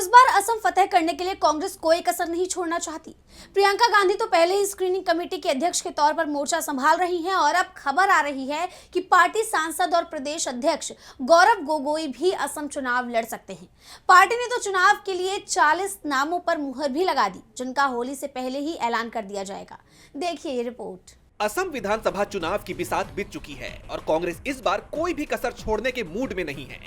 इस बार असम फतेह करने के लिए कांग्रेस कोई कसर नहीं छोड़ना चाहती। प्रियंका गांधी तो पहले ही स्क्रीनिंग कमेटी के अध्यक्ष के तौर पर मोर्चा संभाल रही हैं और अब खबर आ रही है कि पार्टी सांसद और प्रदेश अध्यक्ष गौरव गोगोई भी असम चुनाव लड़ सकते हैं। पार्टी ने तो चुनाव के लिए 40 नामों पर मुहर भी लगा दी, जिनका होली से पहले ही ऐलान कर दिया जाएगा। देखिए ये रिपोर्ट। असम विधानसभा चुनाव की बिसात बीत चुकी है और कांग्रेस इस बार कोई भी कसर छोड़ने के मूड में नहीं है।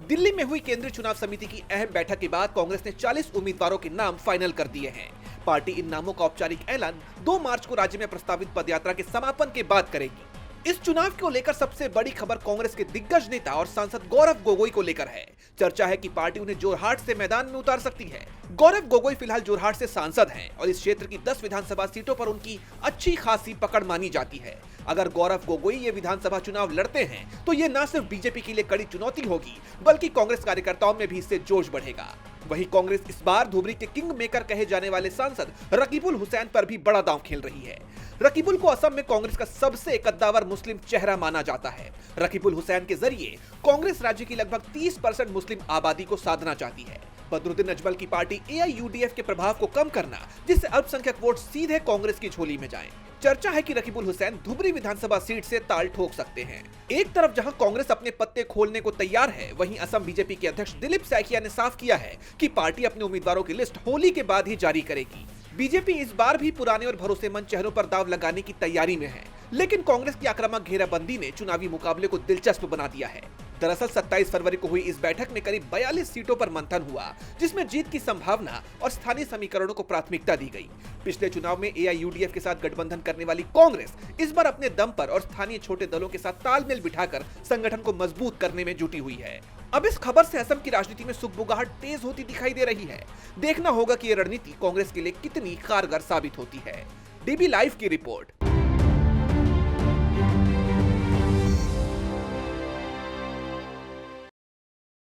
दिल्ली में हुई केंद्रीय चुनाव समिति की अहम बैठक के बाद कांग्रेस ने 40 उम्मीदवारों के नाम फाइनल कर दिए हैं। पार्टी इन नामों का औपचारिक ऐलान 2 मार्च को राज्य में प्रस्तावित पदयात्रा के समापन के बाद करेगी। इस चुनाव को लेकर सबसे बड़ी खबर कांग्रेस के दिग्गज नेता और सांसद गौरव गोगोई को लेकर है। चर्चा है कि पार्टी उन्हें जोरहाट से मैदान में उतार सकती है। गौरव गोगोई फिलहाल जोरहाट से सांसद हैं और इस क्षेत्र की 10 विधानसभा सीटों पर उनकी अच्छी खासी पकड़ मानी जाती है। अगर गौरव गोगोई ये विधानसभा चुनाव लड़ते हैं तो ये न सिर्फ बीजेपी के लिए कड़ी चुनौती होगी, बल्कि कांग्रेस कार्यकर्ताओं में भी इससे जोश बढ़ेगा। वहीं कांग्रेस इस बार धुबरी के किंग मेकर कहे जाने वाले सांसद रकीबुल हुसैन पर भी बड़ा दांव खेल रही है। रकीबुल को असम में कांग्रेस का सबसे कद्दावर मुस्लिम चेहरा माना जाता है। रकीबुल हुसैन के जरिए कांग्रेस राज्य की लगभग 30% मुस्लिम आबादी को साधना चाहती है। बदरुद्दीन अजमल की पार्टी AIUDF के प्रभाव को कम करना, जिससे अल्पसंख्यक वोट सीधे कांग्रेस की झोली में जाएं। चर्चा है कि रकीबुल हुसैन धुबरी विधानसभा सीट से ताल ठोक सकते हैं। एक तरफ जहां कांग्रेस अपने पत्ते खोलने को तैयार है, वहीं असम बीजेपी के अध्यक्ष दिलीप सैकिया ने साफ किया है कि पार्टी अपने उम्मीदवारों की लिस्ट होली के बाद ही जारी करेगी। बीजेपी इस बार भी पुराने और भरोसेमंद चेहरों पर दाव लगाने की तैयारी में है, लेकिन कांग्रेस की आक्रामक घेराबंदी ने चुनावी मुकाबले को दिलचस्प बना दिया है। दरअसल 27 फरवरी को हुई इस बैठक में करीब 42 सीटों पर मंथन हुआ, जिसमें जीत की संभावना और स्थानीय समीकरणों को प्राथमिकता दी गई। पिछले चुनाव में AIUDF के साथ गठबंधन करने वाली कांग्रेस इस बार अपने दम पर और स्थानीय छोटे दलों के साथ तालमेल बिठाकर संगठन को मजबूत करने में जुटी हुई है। अब इस खबर से असम की राजनीति में सुगबुगाहट तेज होती दिखाई दे रही है। देखना होगा कि ये रणनीति कांग्रेस के लिए कितनी कारगर साबित होती है। DB लाइव की रिपोर्ट।